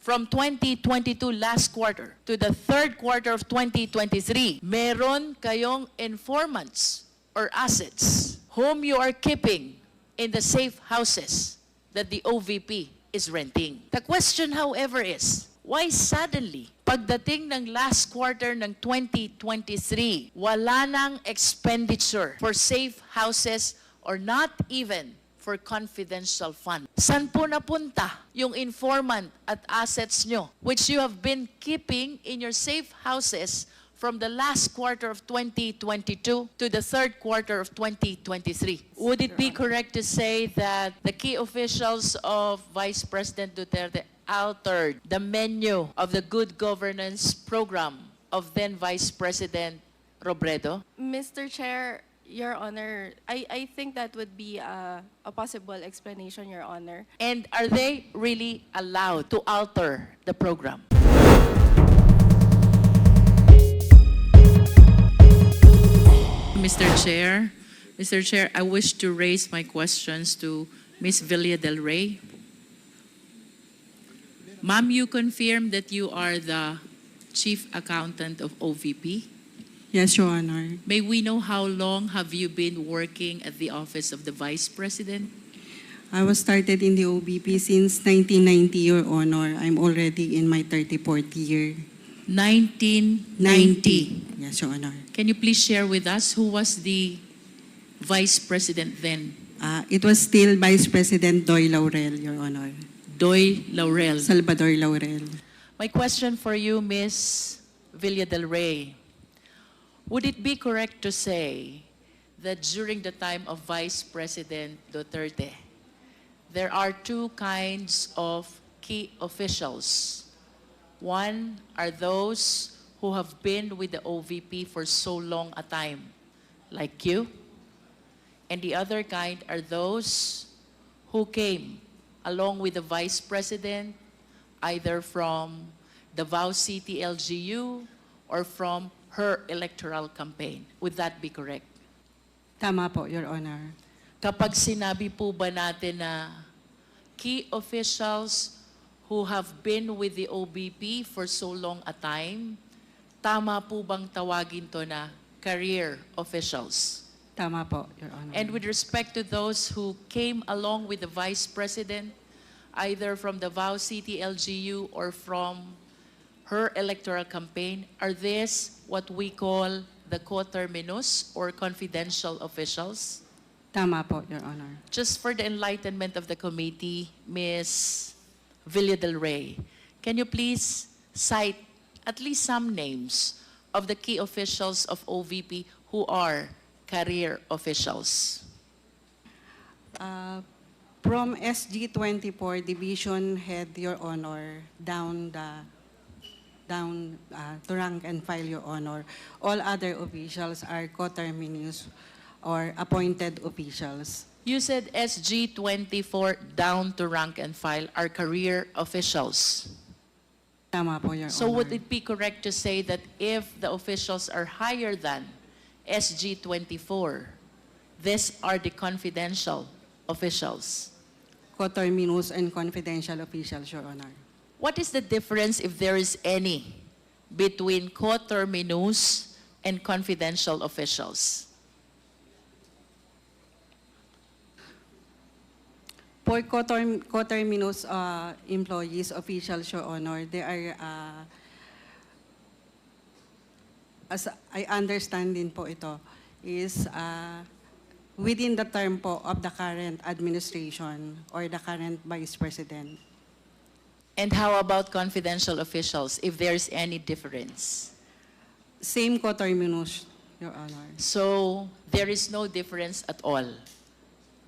From 2022 last quarter to the third quarter of 2023, meron kayong informants or assets whom you are keeping in the safe houses that the OVP is renting. The question, however, is, why suddenly, pagdating ng last quarter ng 2023, wala nang expenditure for safe houses or not even for confidential fund? San po napunta yung informant at assets nyo, which you have been keeping in your safe houses from the last quarter of 2022 to the third quarter of 2023? Would it be correct to say that the key officials of Vice President Duterte altered the menu of the good governance program of then Vice President Robredo? Mr. Chair, Your Honor, I think that would be a possible explanation, Your Honor. And are they really allowed to alter the program? Mr. Chair, I wish to raise my questions to Ms. Gervillle del Rey. Ma'am, you confirm that you are the Chief Accountant of OVP? Yes, Your Honor. May we know how long have you been working at the office of the Vice President? I was started in the OVP since 1990, Your Honor. I'm already in my 34th year. 1990. Yes, Your Honor. Can you please share with us who was the Vice President then? It was still Vice President Doy Laurel, Your Honor. Doy Laurel. Salvador Laurel. My question for you, Ms. Gervillle del Rey. Would it be correct to say that during the time of Vice President Duterte, there are two kinds of key officials? One are those who have been with the OVP for so long a time, like you. And the other kind are those who came along with the Vice President, either from Davao City LGU or from her electoral campaign. Would that be correct? Tama po, Your Honor. Kapag sinabi po ba natin na key officials who have been with the OVP for so long a time, tama po bang tawagin to na career officials? Tama po, Your Honor. And with respect to those who came along with the Vice President, either from Davao City LGU or from her electoral campaign, are these what we call the coterminous or confidential officials? Tama po, Your Honor. Just for the enlightenment of the committee, Ms. Gervillle del Rey, can you please cite at least some names of the key officials of OVP who are career officials? From SG24 Division Head, Your Honor, down to rank and file, Your Honor, all other officials are coterminous or appointed officials. You said SG24 down to rank and file are career officials. Tama po, Your So Honor. would it be correct to say that if the officials are higher than SG24, these are the confidential officials? Coterminous and confidential officials, Your Honor. What is the difference, if there is any, between coterminous and confidential officials? For coterminous employees, officials, Your Honor, they are, as I understand din po ito, is within the term po of the current administration or the current Vice President. And how about confidential officials, if there's any difference? Same coterminous, Your Honor. So there is no difference at all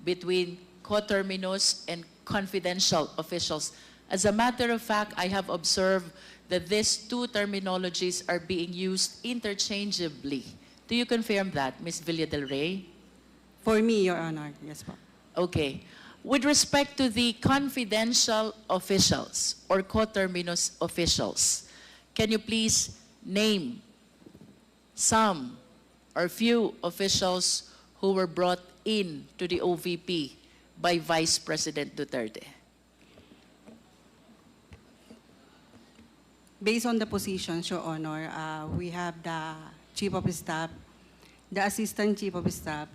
between coterminous and confidential officials. As a matter of fact, I have observed that these two terminologies are being used interchangeably. Do you confirm that, Ms. Gervillle del Rey? For me, Your Honor, yes po. Okay. With respect to the confidential officials or coterminous officials, can you please name some or few officials who were brought in to the OVP by Vice President Duterte? based on the positions, Your Honor, we have the Chief of Staff, the Assistant Chief of Staff,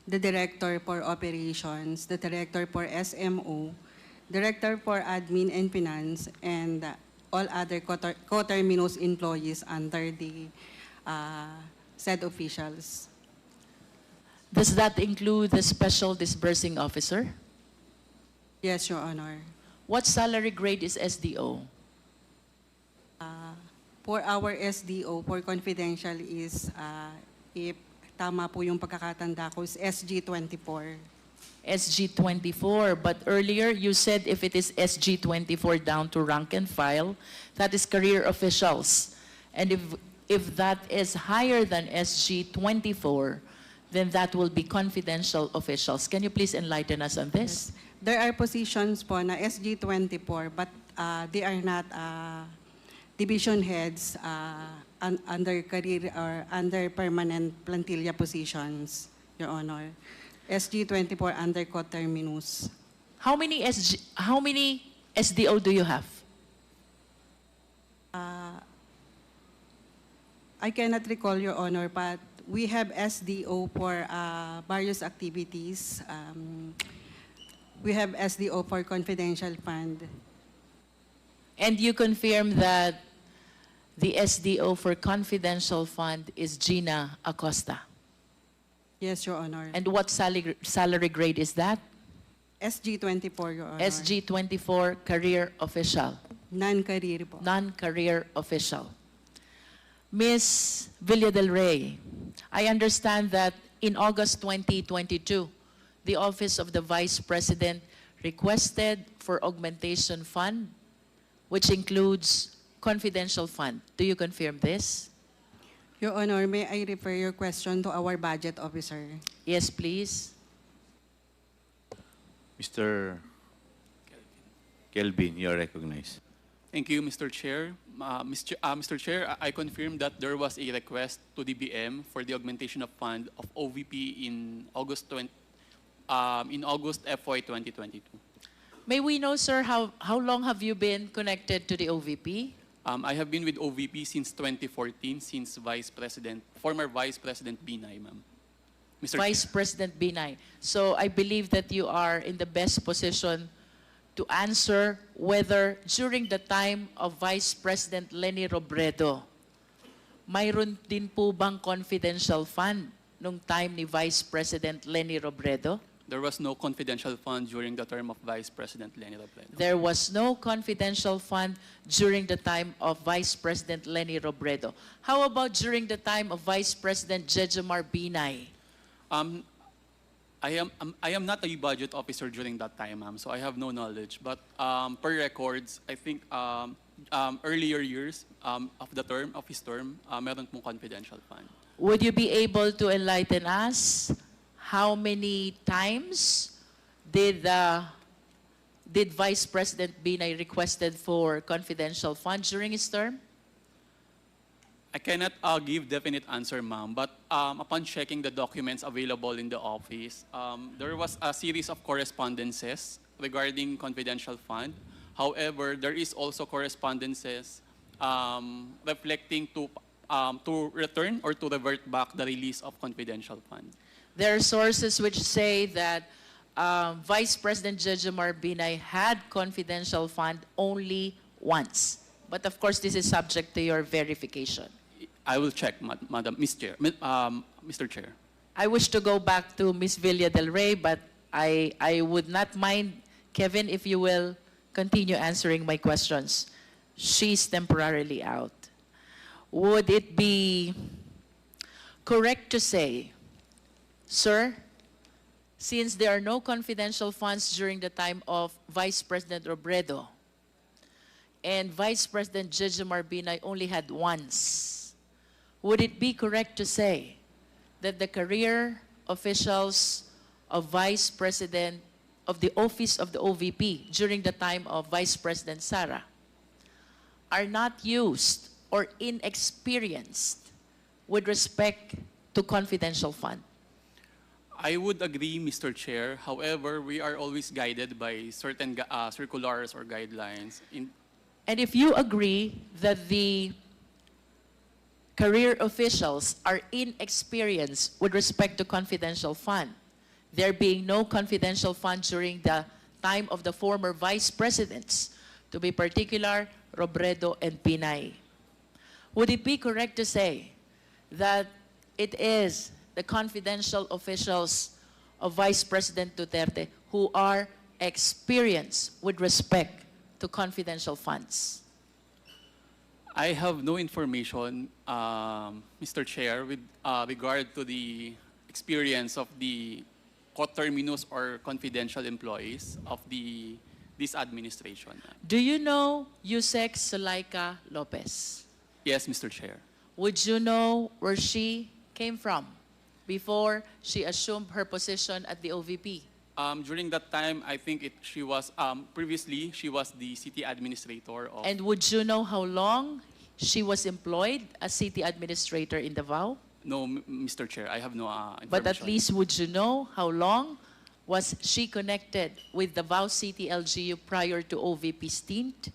the Director for Operations, the Director for SMO, Director for Admin and Finance, and all other coterminous employees under the said officials. Does that include the Special Disbursing Officer? Yes, Your Honor. What salary grade is SDO? For our SDO, for confidential is, if tama po yung pagkakatanda ko, is SG24. SG24, but earlier you said if it is SG24 down to rank and file, that is career officials. And if that is higher than SG24, then that will be confidential officials. Can you please enlighten us on this? There are positions po na SG24, but they are not division heads under career or under permanent plantilla positions, Your Honor. SG24 under coterminous. How many SDO do you have? I cannot recall, Your Honor, but we have SDO for various activities. We have SDO for confidential fund. And you confirm that the SDO for confidential fund is Gina Acosta. Yes, Your Honor. And what salary grade is that? SG24, Your Honor. SG24 career official, Non-career po. non-career official. Ms. Villa del Rey, I understand that in August 2022, the Office of the Vice President requested for augmentation fund, which includes confidential fund. Do you confirm this? Your Honor, may I refer your question to our budget officer? Yes, please. Mr. Kelvin, you are recognized. Thank you, Mr. Chair. Mr. Chair, I confirm that there was a request to DBM for the augmentation of fund of OVP in August FY 2022. May we know, sir, how long have you been connected to the OVP? I have been with OVP since 2014, since former Vice President Binay, ma'am. Mr. Vice Chair. President Binay. So I believe that you are in the best position to answer whether during the time of Vice President Leni Robredo, mayroon din po bang confidential fund nung time ni Vice President Leni Robredo? There was no confidential fund during the term of Vice President Leni Robredo. There was no confidential fund during the time of Vice President Leni Robredo. How about during the time of Vice President Jejomar Binay? I am not a budget officer during that time, ma'am, so I have no knowledge. But per records, I think earlier years of his term, meron pong confidential fund. Would you be able to enlighten us how many times did Vice President Binay requested for confidential funds during his term? I cannot give definite answer, ma'am, but upon checking the documents available in the office, there was a series of correspondences regarding confidential fund. However, there is also correspondences reflecting to return or to revert back the release of confidential fund. There are sources which say that Vice President Jejomar Binay had confidential fund only once. But of course, this is subject to your verification. I will check, Madam, Mr. Chair. I wish to go back to Ms. Villa del Rey, but I would not mind, Kevin, if you will continue answering my questions. She's temporarily out. Would it be correct to say, sir, since there are no confidential funds during the time of Vice President Robredo, and Vice President Jejomar Binay only had once, would it be correct to say that the career officials of Vice President of the Office of the OVP during the time of Vice President Sara are not used or inexperienced with respect to confidential fund? I would agree, Mr. Chair. However, we are always guided by certain circulars or guidelines And if you agree that the career officials are inexperienced with respect to confidential fund, there being no confidential fund during the time of the former vice presidents, to be particular, Robredo and Pinay, would it be correct to say that it is the confidential officials of Vice President Duterte who are experienced with respect to confidential funds? I have no information, Mr. Chair, with regard to the experience of the coterminous or confidential employees of this administration. Do you know Yusek Sulaika Lopez? Yes, Mr. Chair. Would you know where she came from before she assumed her position at the OVP? During that time, I think she was, previously, she was the city administrator of... And would you know how long she was employed as city administrator in Davao? No, Mr. Chair, I have no information. But at least would you know how long was she connected with Davao City LGU prior to OVP stint?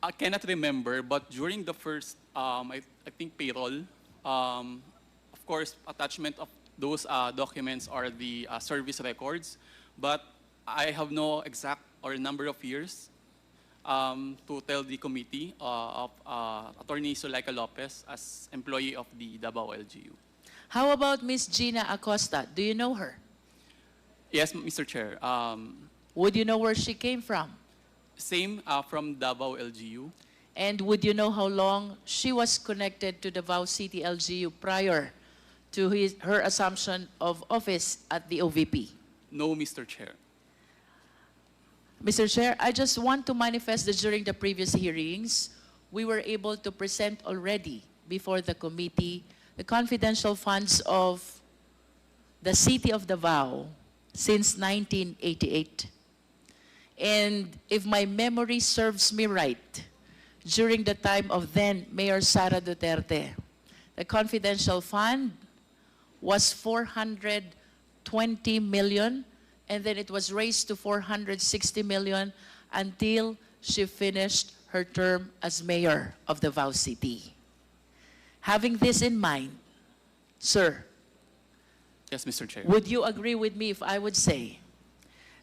I cannot remember, but during the first, I think, payroll, of course, attachment of those documents are the service records, but I have no exact or number of years to tell the committee of Attorney Sulaika Lopez as employee of the Davao LGU. How about Miss Gina Acosta? Do you know her? Yes, Mr. Chair. Would you know where she came from? Same from Davao LGU. And would you know how long she was connected to Davao City LGU prior to her assumption of office at the OVP? No, Mr. Chair. Mr. Chair, I just want to manifest that during the previous hearings, we were able to present already before the committee the confidential funds of the city of Davao since 1988. And if my memory serves me right, during the time of then Mayor Sara Duterte, the confidential fund was 420 million, and then it was raised to 460 million until she finished her term as mayor of Davao City. Having this in mind, sir, Yes, Mr. Chair. would you agree with me if I would say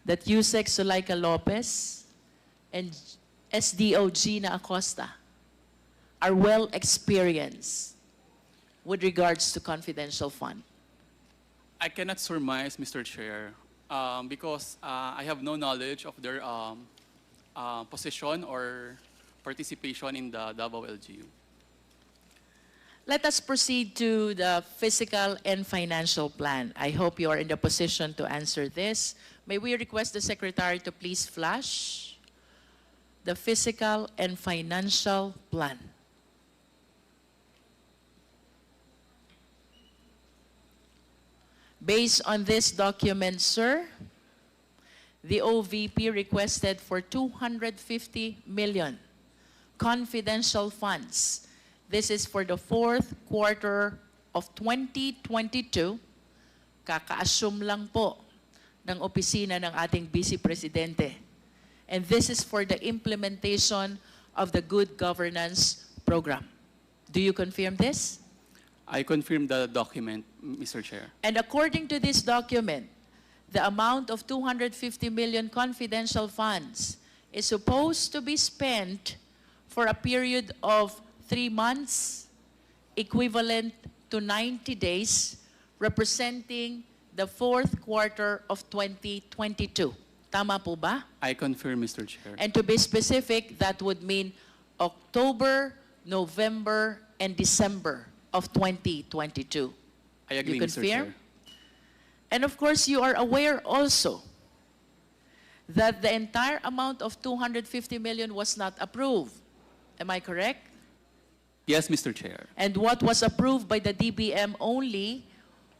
that Yusek Sulaika Lopez and SDO Gina Acosta are well experienced with regards to confidential fund? I cannot surmise, Mr. Chair, because I have no knowledge of their position or participation in the Davao LGU. Let us proceed to the fiscal and financial plan. I hope you are in the position to answer this. May we request the Secretary to please flash the fiscal and financial plan. Based on this document, sir, the OVP requested for 250 million confidential funds. This is for the fourth quarter of 2022. Kaka-assume lang po ng opisina ng ating Vice Presidente. And this is for the implementation of the Good Governance Program. Do you confirm this? I confirm the document, Mr. Chair. And according to this document, the amount of 250 million confidential funds is supposed to be spent for a period of 3 months, equivalent to 90 days, representing the fourth quarter of 2022. Tama po ba? I confirm, Mr. Chair. And to be specific, that would mean October, November, and December of 2022. I agree, You Mr. confirm? Chair. And of course, you are aware also that the entire amount of 250 million was not approved. Am I correct? Yes, Mr. Chair. And what was approved by the DBM only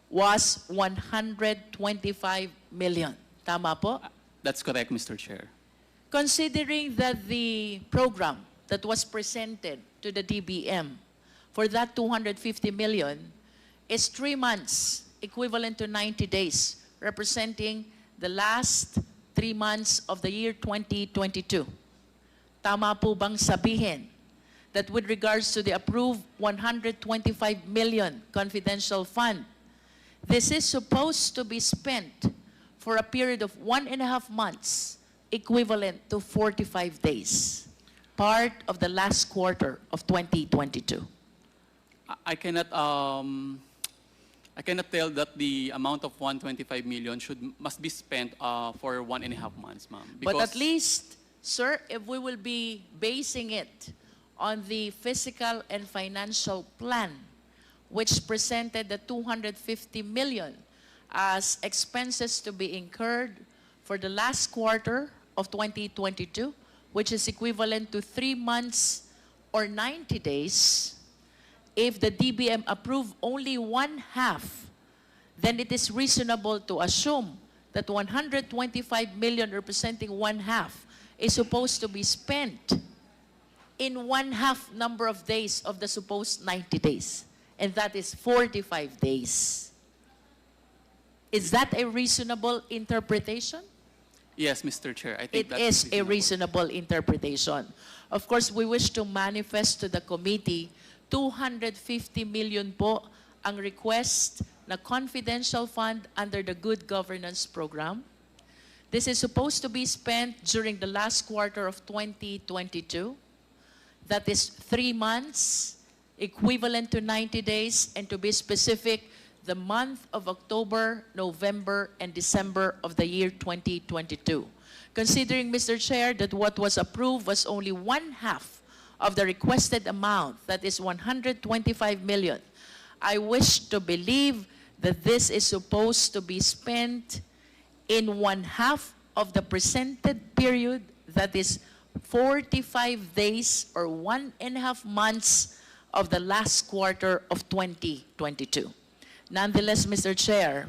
was 125 million. Tama po? That's correct, Mr. Chair. Considering that the program that was presented to the DBM for that 250 million is 3 months, equivalent to 90 days, representing the last 3 months of the year 2022. Tama po bang sabihin that with regards to the approved 125 million confidential fund, this is supposed to be spent for a period of 1.5 months, equivalent to 45 days, part of the last quarter of 2022? I cannot tell that the amount of 125 million must be spent for 1.5 months, ma'am. But at least, sir, if we will be basing it on the fiscal and financial plan, which presented the 250 million as expenses to be incurred for the last quarter of 2022, which is equivalent to 3 months or 90 days, if the DBM approve only one half, then it is reasonable to assume that 125 million representing one half is supposed to be spent in one half number of days of the supposed 90 days. And that is 45 days. Is that a reasonable interpretation? Yes, Mr. Chair. I think It that's is a reasonable interpretation. Of course, we wish to manifest to the committee 250 million po ang request na confidential fund under the Good Governance Program. This is supposed to be spent during the last quarter of 2022. That is 3 months, equivalent to 90 days, and to be specific, the month of October, November, and December of the year 2022. Considering, Mr. Chair, that what was approved was only one half of the requested amount, that is 125 million, I wish to believe that this is supposed to be spent in one half of the presented period, that is 45 days or 1.5 months of the last quarter of 2022. Nonetheless, Mr. Chair,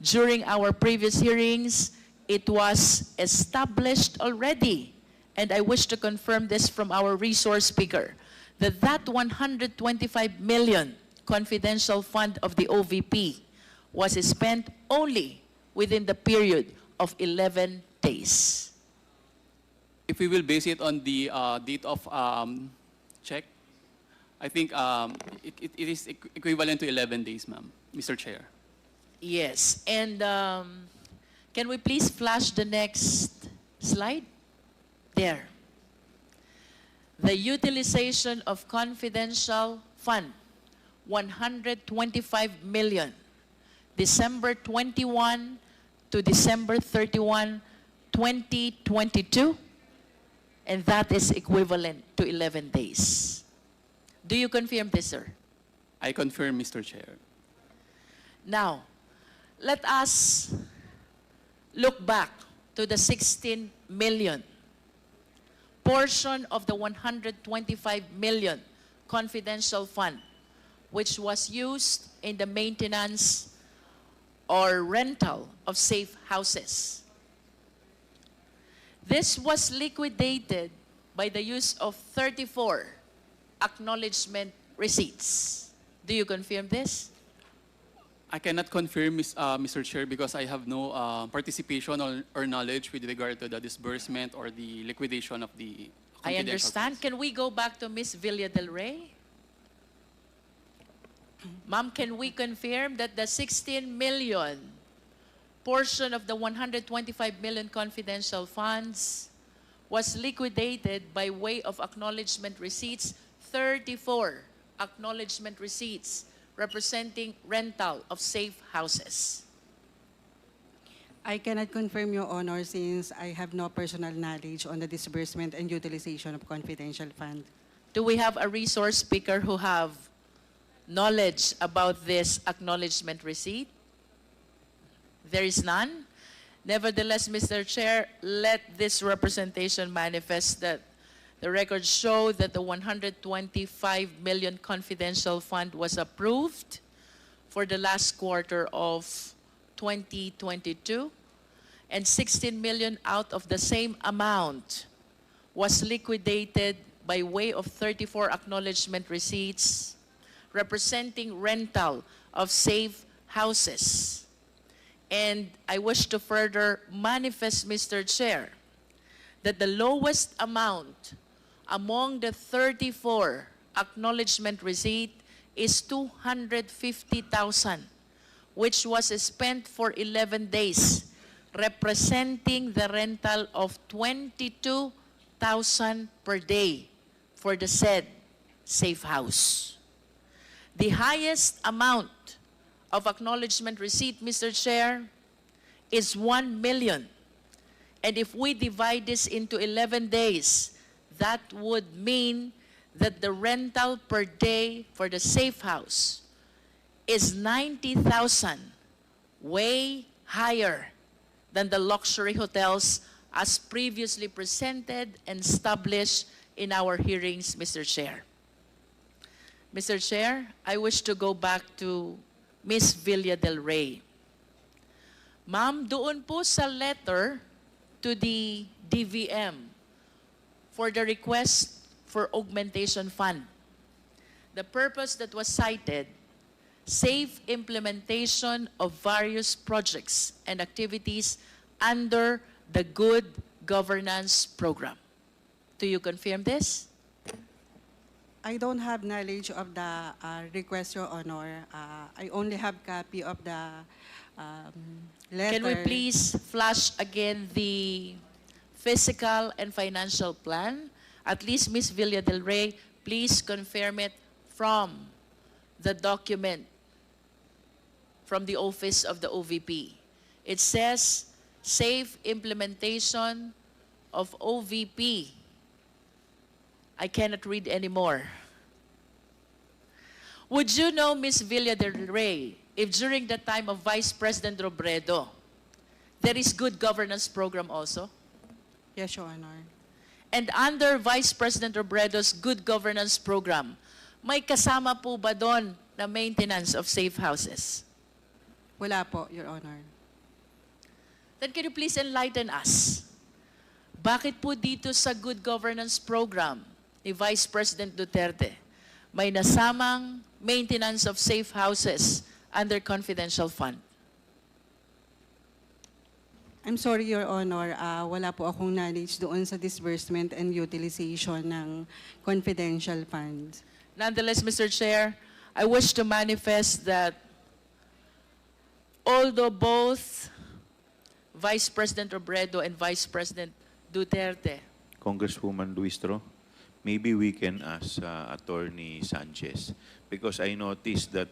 during our previous hearings, it was established already, and I wish to confirm this from our resource speaker, that that 125 million confidential fund of the OVP was spent only within the period of 11 days. If we will base it on the date of check, I think it is equivalent to 11 days, ma'am, Mr. Chair. Yes, and can we please flash the next slide? There. The utilization of confidential fund, 125 million, December 21 to December 31, 2022, and that is equivalent to 11 days. Do you confirm this, sir? I confirm, Mr. Chair. Now, let us look back to the 16 million portion of the 125 million confidential fund, which was used in the maintenance or rental of safe houses. This was liquidated by the use of 34 acknowledgement receipts. Do you confirm this? I cannot confirm, Mr. Chair, because I have no participation or knowledge with regard to the disbursement or the liquidation of the I confidential understand. funds. Can we go back to Ms. Villa del Rey? Ma'am, can we confirm that the 16 million portion of the 125 million confidential funds was liquidated by way of acknowledgement receipts, 34 acknowledgement receipts representing rental of safe houses? I cannot confirm, Your Honor, since I have no personal knowledge on the disbursement and utilization of confidential fund. Do we have a resource speaker who have knowledge about this acknowledgement receipt? There is none. Nevertheless, Mr. Chair, let this representation manifest that the records show that the 125 million confidential fund was approved for the last quarter of 2022, and 16 million out of the same amount was liquidated by way of 34 acknowledgement receipts representing rental of safe houses. And I wish to further manifest, Mr. Chair, that the lowest amount among the 34 acknowledgement receipt is 250,000, which was spent for 11 days, representing the rental of 22,000 per day for the said safe house. The highest amount of acknowledgement receipt, Mr. Chair, is 1 million. And if we divide this into 11 days, that would mean that the rental per day for the safe house is 90,000, way higher than the luxury hotels as previously presented and established in our hearings, Mr. Chair. Mr. Chair, I wish to go back to Ms. Villa del Rey. Ma'am, doon po sa letter to the DVM for the request for augmentation fund, the purpose that was cited, safe implementation of various projects and activities under the Good Governance Program. Do you confirm this? I don't have knowledge of the request, Your Honor. I only have copy of the letter. Can we please flash again the physical and financial plan? At least Ms. Villa del Rey, please confirm it from the document from the office of the OVP. It says safe implementation of OVP. I cannot read anymore. Would you know, Ms. Villa del Rey, if during the time of Vice President Robredo, there is good governance program also? Yes, Your Honor. And under Vice President Robredo's good governance program, may kasama po ba doon na maintenance of safe houses? Wala po, Your Honor. Then can you please enlighten us? Bakit po dito sa good governance program ni Vice President Duterte may nasamang maintenance of safe houses under confidential fund? I'm sorry, Your Honor. Wala po akong knowledge doon sa disbursement and utilization ng confidential funds. Nonetheless, Mr. Chair, I wish to manifest that although both Vice President Robredo and Vice President Duterte, Congresswoman Luistro, maybe we can ask Attorney Sanchez because I noticed that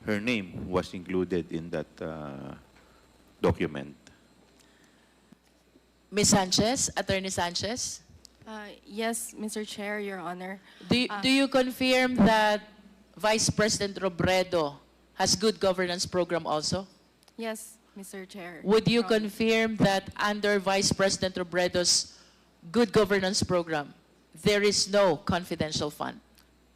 her name was included in that document. Ms. Sanchez, Attorney Sanchez, Yes, Mr. Chair, Your Honor. do you confirm that Vice President Robredo has good governance program also? Yes, Mr. Chair. Would you Your Honor. confirm that under Vice President Robredo's good governance program, there is no confidential fund?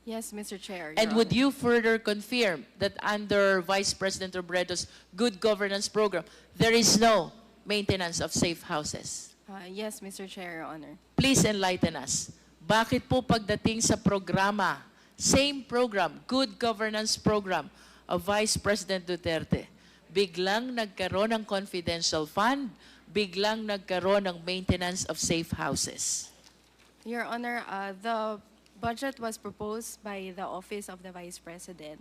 Yes, Mr. Chair. And Your would Honor. you further confirm that under Vice President Robredo's good governance program, there is no maintenance of safe houses? Yes, Mr. Chair, Your Honor. Please enlighten us. Bakit po pagdating sa programa, same program, good governance program of Vice President Duterte, biglang nagkaroon ng confidential fund, biglang nagkaroon ng maintenance of safe houses? Your Honor, the budget was proposed by the Office of the Vice President,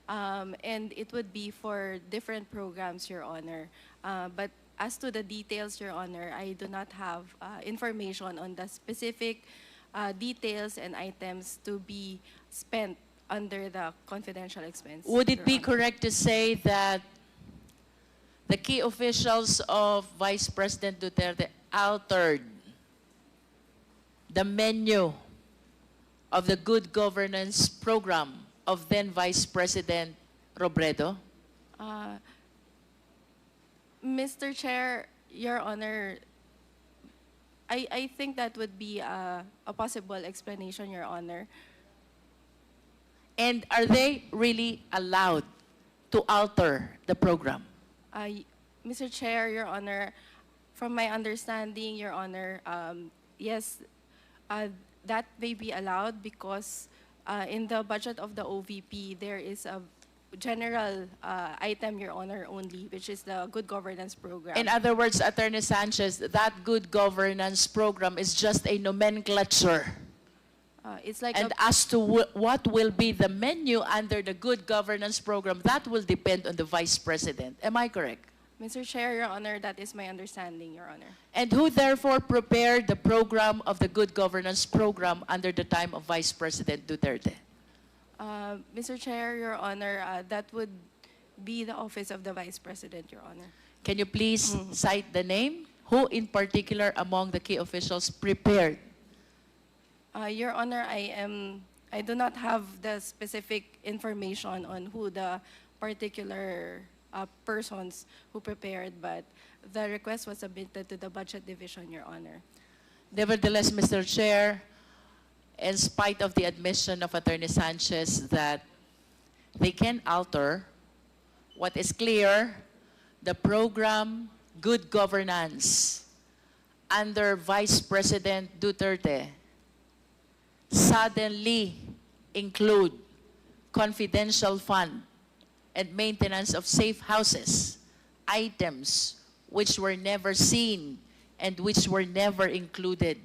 and it would be for different programs, Your Honor. But as to the details, Your Honor, I do not have information on the specific details and items to be spent under the confidential expense. Would it Your be Honor. correct to say that the key officials of Vice President Duterte altered the menu of the good governance program of then Vice President Robredo? Mr. Chair, Your Honor, I think that would be a possible explanation, Your Honor. And are they really allowed to alter the program? Mr. Chair, Your Honor, from my understanding, Your Honor, yes, that may be allowed because in the budget of the OVP, there is a general item, Your Honor, only, which is the good governance program. In other words, Attorney Sanchez, that good governance program is just a nomenclature. It's like And a, as to what will be the menu under the good governance program, that will depend on the Vice President. Am I correct? Mr. Chair, Your Honor, that is my understanding, Your Honor. And who therefore prepared the program of the good governance program under the time of Vice President Duterte? Mr. Chair, Your Honor, that would be the office of the Vice President, Your Honor. Can you please cite the name? Who in particular among the key officials prepared? Your Honor, I do not have the specific information on who the particular persons who prepared, but the request was submitted to the Budget Division, Your Honor. Nevertheless, Mr. Chair, in spite of the admission of Attorney Sanchez that they can alter, what is clear, the program Good Governance under Vice President Duterte suddenly include confidential fund and maintenance of safe houses, items which were never seen and which were never included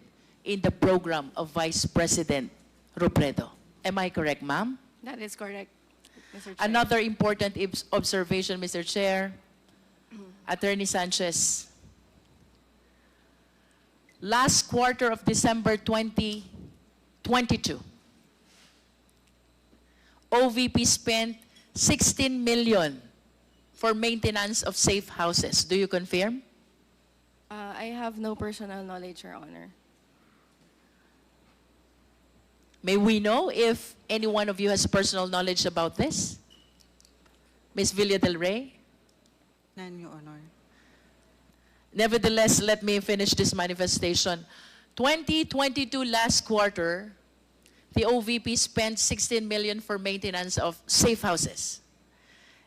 in the program of Vice President Robredo. Am I correct, ma'am? That is correct, Mr. Chair. Another important observation, Mr. Chair, Attorney Sanchez. Last quarter of December 2022, OVP spent 16 million for maintenance of safe houses. Do you confirm? I have no personal knowledge, Your Honor. May we know if any one of you has personal knowledge about this? Ms. Villa del Rey? None, Your Honor. Nevertheless, let me finish this manifestation. 2022 last quarter, the OVP spent 16 million for maintenance of safe houses.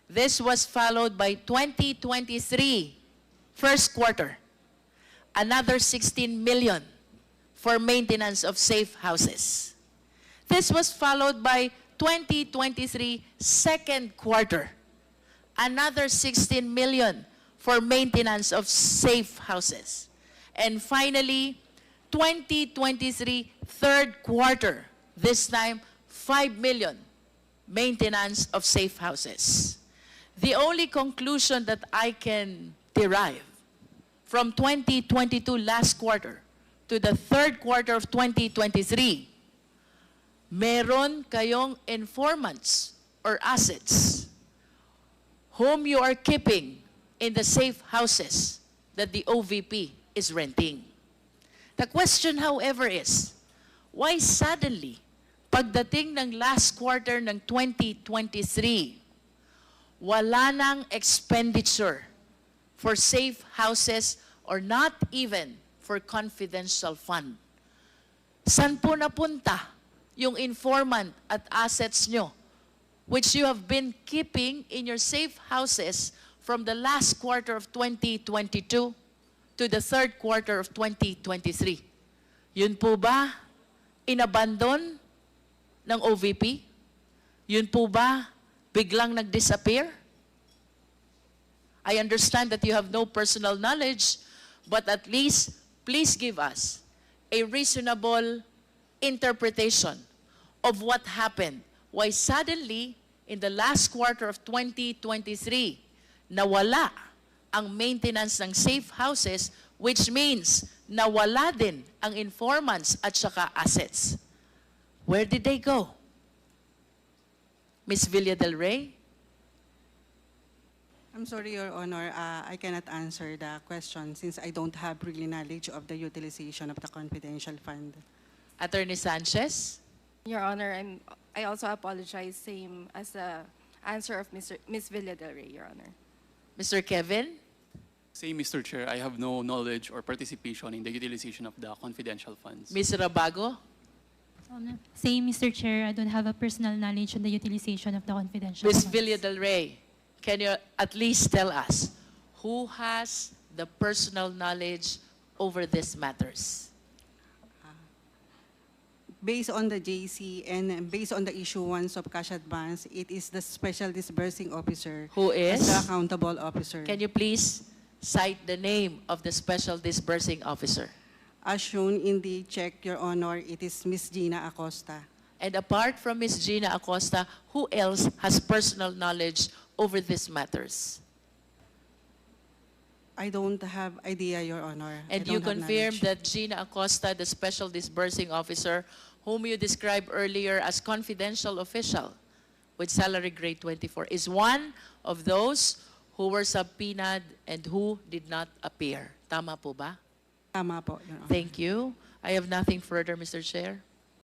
This was followed by 2023 first quarter, another 16 million for maintenance of safe houses. This was followed by 2023 second quarter, another 16 million for maintenance of safe houses. And finally, 2023 third quarter, this time 5 million maintenance of safe houses. The only conclusion that I can derive from 2022 last quarter to the third quarter of 2023, meron kayong informants or assets whom you are keeping in the safe houses that the OVP is renting. The question, however, is, why suddenly, pagdating ng last quarter ng 2023, wala nang expenditure for safe houses or not even for confidential fund? San po napunta yung informant at assets nyo, which you have been keeping in your safe houses from the last quarter of 2022 to the third quarter of 2023? Yun po ba inabandon ng OVP? Yun po ba biglang nag-disappear? I understand that you have no personal knowledge, but at least please give us a reasonable interpretation of what happened. Why suddenly, in the last quarter of 2023, nawala ang maintenance ng safe houses, which means nawala din ang informants at saka assets. Where did they go? Ms. Villa del Rey? I'm sorry, Your Honor, I cannot answer the question since I don't have really knowledge of the utilization of the confidential fund. Attorney Sanchez? Your Honor, I also apologize, same as the answer of Ms. Villa del Rey, Your Honor. Mr. Kevin? Same, Mr. Chair, I have no knowledge or participation in the utilization of the confidential funds. Ms. Rabago? Same, Mr. Chair. I don't have a personal knowledge on the utilization of the confidential Ms. funds. Villa del Rey, can you at least tell us who has the personal knowledge over these matters? based on the JC and based on the issuance of cash advance, it is the special disbursing officer Who as is? the accountable officer. Can you please cite the name of the special disbursing officer? As shown in the check, Your Honor, it is Ms. Gina Acosta. And apart from Ms. Gina Acosta, who else has personal knowledge over these matters? I don't have idea, Your Honor. I And don't you have confirm knowledge. that Gina Acosta, the special disbursing officer, whom you described earlier as confidential official with salary grade 24, is one of those who were subpoenaed and who did not appear. Tama po ba? Tama po, Your Honor. Thank you. I have nothing further, Mr. Chair.